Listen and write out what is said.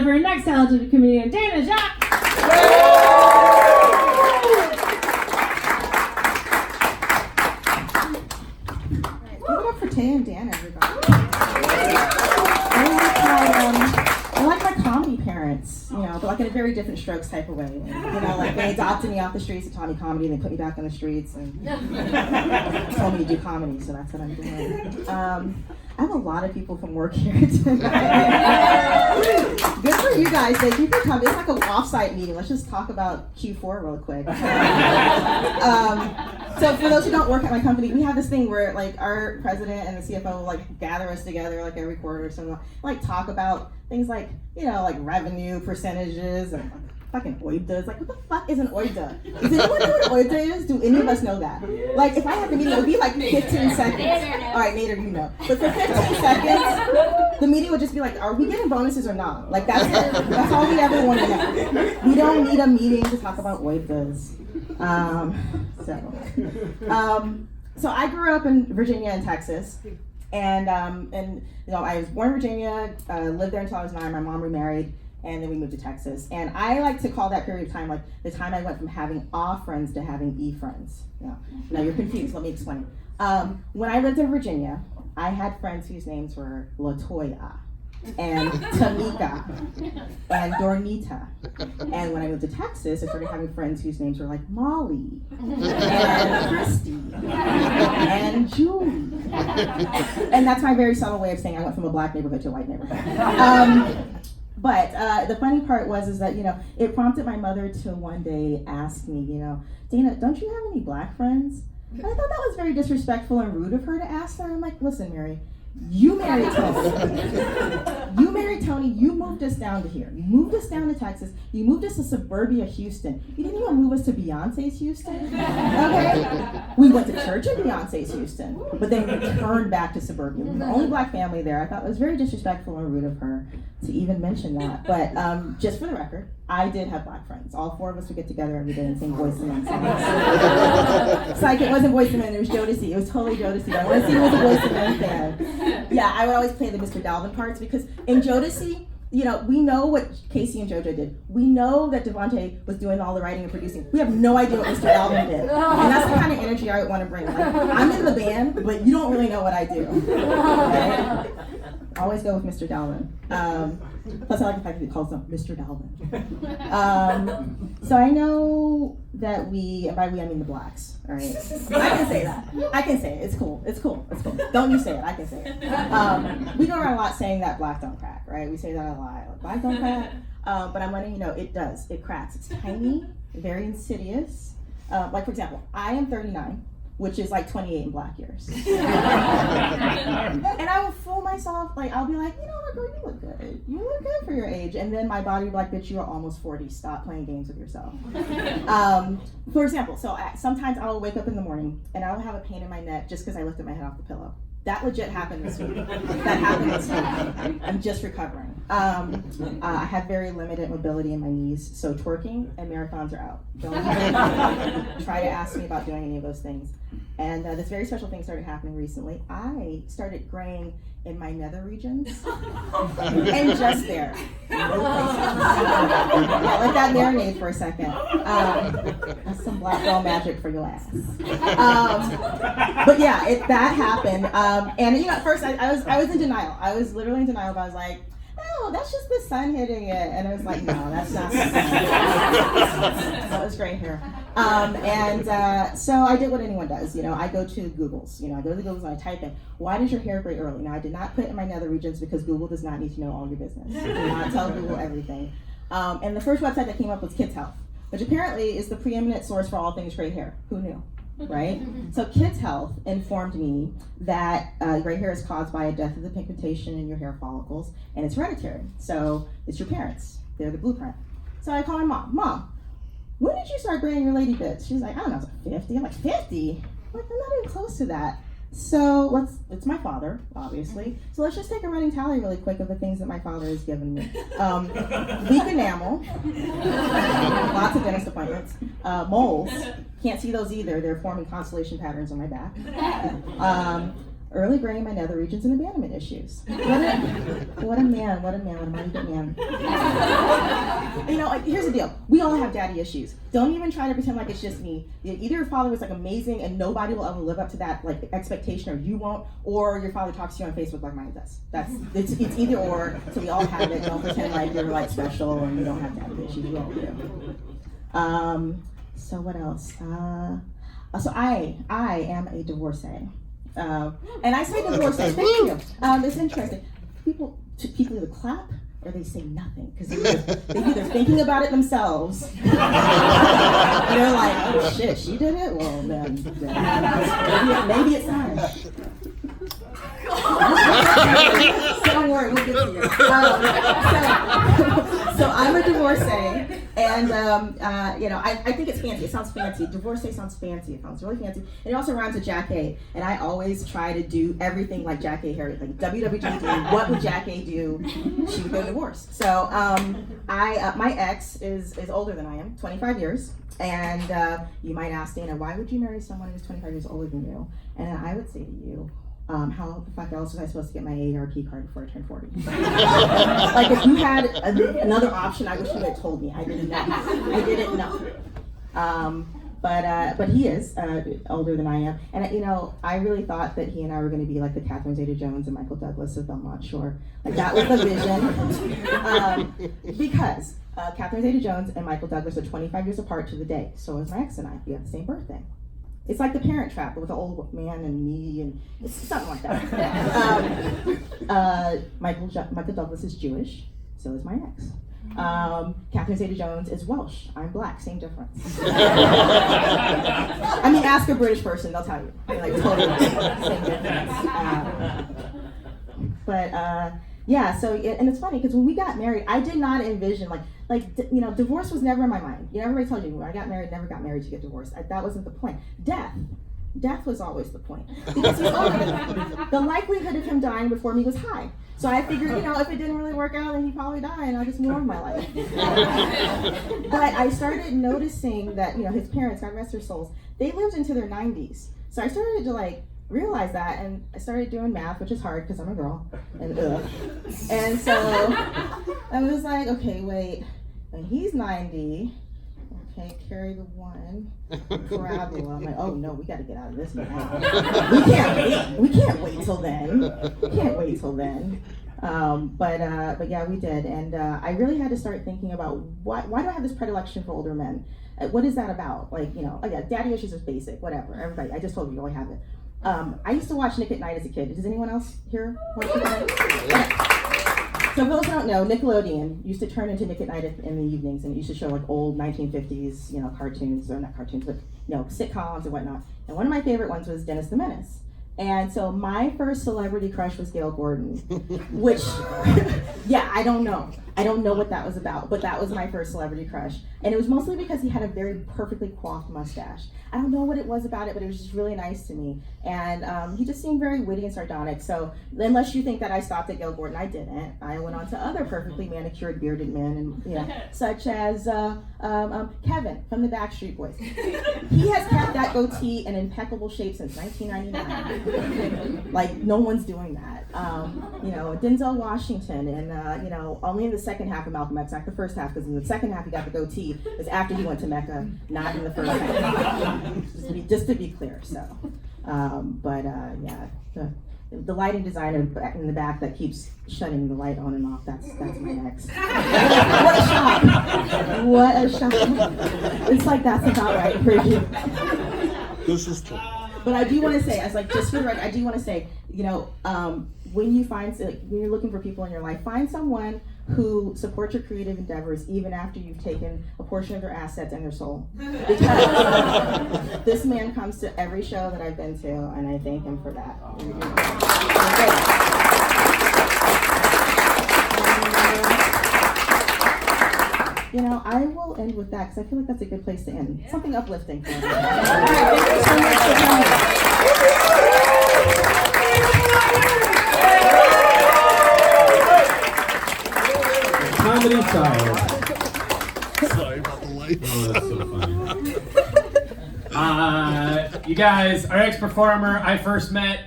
of our next talented comedian, Dana Jacques. Give it up for Tay and Dan, everybody. I like my comedy parents, but like in a very different strokes type of way. Like they adopted me off the streets and taught me comedy, and they put me back on the streets and told me to do comedy, so that's what I'm doing. I have a lot of people from work here tonight. Good for you guys. Thank you for coming. It's like an off-site meeting. Let's just talk about Q4 real quick. So for those who don't work at my company, we have this thing where like our president and the CFO will like gather us together like every quarter or something, like talk about things like, like revenue percentages and fucking OIBDA. Like, what the fuck is an OIBDA? Does anyone know what an OIBDA is? Do any of us know that? Like, if I had the meeting, it would be like 15 seconds. All right, Nader, you know. But for 15 seconds, the meeting would just be like, are we getting bonuses or not? Like, that's it. That's all we ever want to know. We don't need a meeting to talk about OIBDAs. So I grew up in Virginia and Texas. And I was born in Virginia, lived there until I was 9. My mom remarried. And then we moved to Texas. And I like to call that period of time like the time I went from having A friends to having E friends. Now you're confused, let me explain. When I lived in Virginia, I had friends whose names were LaToya and Tamika and Dornita. And when I moved to Texas, I started having friends whose names were like Molly and Christy and Julie. And that's my very subtle way of saying I went from a black neighborhood to a white neighborhood. But the funny part was that, it prompted my mother to one day ask me, Dana, don't you have any black friends? And I thought that was very disrespectful and rude of her to ask that. I'm like, listen, Mary, you married Tony. You moved us down to here. You moved us down to Texas. You moved us to suburbia Houston. You didn't even move us to Beyonce's Houston. Okay? We went to church in Beyonce's Houston, but then we returned back to suburbia. We were the only black family there. I thought it was very disrespectful and rude of her to even mention that. But just for the record, I did have black friends. All 4 of us would get together every day and sing Boyz II Men songs. It's like it wasn't Boyz II Men, it was Jodeci. It was totally Jodeci. I want to see who was a Boyz II Men fan. Yeah, I would always play the Mr. Dalvin parts because in Jodeci, we know what Casey and JoJo did. We know that Devontae was doing all the writing and producing. We have no idea what Mr. Dalvin did. And that's the kind of energy I would want to bring. Like, I'm in the band, but you don't really know what I do. Okay? Always go with Mr. Dalvin. Plus, I like the fact that he calls him Mr. Dalvin. So I know that we, and by we I mean the blacks, all right? I can say that. I can say it. It's cool. It's cool. It's cool. Don't you say it. I can say it. We go around a lot saying that black don't crack, right? We say that a lot. Like, black don't crack. But I'm letting you know it does. It cracks. It's tiny, very insidious. Like, for example, I am 39. Which is like 28 in black years. And I will fool myself, like I'll be like, girl, you look good. You look good for your age. And then my body will be like, bitch, you are almost 40. Stop playing games with yourself. For example, sometimes I will wake up in the morning and I will have a pain in my neck just because I lifted my head off the pillow. That legit happened this week. That happened this week. I'm just recovering. I have very limited mobility in my knees, so twerking and marathons are out. Don't even try to ask me about doing any of those things. And this very special thing started happening recently. I started graying in my nether regions, and just there. Yeah, let that marinate for a second. That's some black girl magic for your ass. But yeah, that happened. And at first I was in denial. I was literally in denial. But I was like, oh, that's just the sun hitting it. And I was like, no, that's not the sun. That was gray hair. So I did what anyone does. I go to Google's. I go to the Google's and I type in, why does your hair gray early? Now, I did not put in my nether regions because Google does not need to know all your business. Do not tell Google everything. And the first website that came up was Kids Health, which apparently is the preeminent source for all things gray hair. Who knew? Right? So Kids Health informed me that gray hair is caused by a death of the pigmentation in your hair follicles, and it's hereditary. So it's your parents. They're the blueprint. So I call my mom. Mom, when did you start graying your lady bits? She's like, I don't know, I was like 50. I'm like, 50? I'm not even close to that. So it's my father, obviously. So let's just take a running tally really quick of the things that my father has given me. Weak enamel, lots of dentist appointments, moles, can't see those either. They're forming constellation patterns on my back. early gray in my nether regions, and abandonment issues. What a man, what a mighty good man. You know, here's the deal. We all have daddy issues. Don't even try to pretend like it's just me. Either your father was like amazing and nobody will ever live up to that like expectation, or you won't, or your father talks to you on Facebook like mine does. It's either or, so we all have it. Don't pretend like you're like special and you don't have daddy issues. You all do. So what else? So I am a divorcee. And I say divorcee. Thank you. It's interesting. People either clap or they say nothing because they're either thinking about it themselves. They're like, oh shit, she did it? Well, then maybe it's time. Don't worry, we'll get to you. So I'm a divorcee, and you know, I think it's fancy. It sounds fancy. Divorcee sounds fancy. It sounds really fancy, and it also rhymes with Jacques. And I always try to do everything like Jacques Harry, like WWJD. What would Jacques do? She would go divorce. So my ex is older than I am, 25 years. And you might ask, Dana, why would you marry someone who's 25 years older than you? And I would say to you, how the fuck else was I supposed to get my AARP card before I turned 40? Like, if you had another option, I wish you had told me. I didn't know. But he is older than I am. And, you know, I really thought that he and I were going to be like the Catherine Zeta-Jones and Michael Douglas of Belmont Shore. Like, that was the vision. Because Catherine Zeta-Jones and Michael Douglas are 25 years apart to the day. So is my ex and I. We have the same birthday. It's like The Parent Trap, but with an old man and me, and it's something like that. Michael Douglas is Jewish, so is my ex. Catherine Zeta-Jones is Welsh. I'm black, same difference. I mean, ask a British person, they'll tell you. Like, totally same difference. Yeah, so, and it's funny, because when we got married, I did not envision, you know, divorce was never in my mind. You know, everybody tells you, when I got married, never got married to get divorced. That wasn't the point. Death was always the point. Because he's older than me. The likelihood of him dying before me was high. So I figured, you know, if it didn't really work out, then he'd probably die, and I'll just move on with my life. But I started noticing that, you know, his parents, God rest their souls, they lived into their 90s. So I started to, like, realize that, and I started doing math, which is hard because I'm a girl, and and so I was like, okay, wait, and he's 90, okay, carry the one, parabola. I'm like, oh no, we got to get out of this now. We can't wait till then. But yeah, we did, and I really had to start thinking about why do I have this predilection for older men? What is that about? Like, you know, yeah, daddy issues is basic, whatever. Everybody, I just told you, I have it. I used to watch Nick at Night as a kid. Does anyone else here watch Nick at Night? Okay. So for those who don't know, Nickelodeon used to turn into Nick at Night in the evenings, and it used to show like old 1950s, you know, cartoons, or not cartoons, but, you know, sitcoms and whatnot. And one of my favorite ones was Dennis the Menace. And so my first celebrity crush was Gail Gordon, which, yeah, I don't know what that was about, but that was my first celebrity crush. And it was mostly because he had a very perfectly coiffed mustache. I don't know what it was about it, but it was just really nice to me. And he just seemed very witty and sardonic. So unless you think that I stopped at Gail Gordon, I didn't. I went on to other perfectly manicured, bearded men, and you know, such as Kevin from the Backstreet Boys. He has kept that goatee in impeccable shape since 1999. Like, no one's doing that. You know, Denzel Washington, and you know, only in the second half of Malcolm X, not the first half, because in the second half he got the goatee. It was after he went to Mecca, not in the first half. Just to be clear. So, yeah, the lighting designer in the back that keeps shutting the light on and off, that's my ex. What a shock. It's like, that's about right for you. This is true. But I do want to say, just for the record, I do want to say, you know, when you're looking for people in your life, find someone who supports your creative endeavors even after you've taken a portion of their assets and their soul. Because this man comes to every show that I've been to, and I thank him for that. You know, I will end with that because I feel like that's a good place to end. Something uplifting. For everyone. All right, thank you so much for Comedy style. Sorry about the lights. Oh, that's so funny. You guys, our ex-performer I first met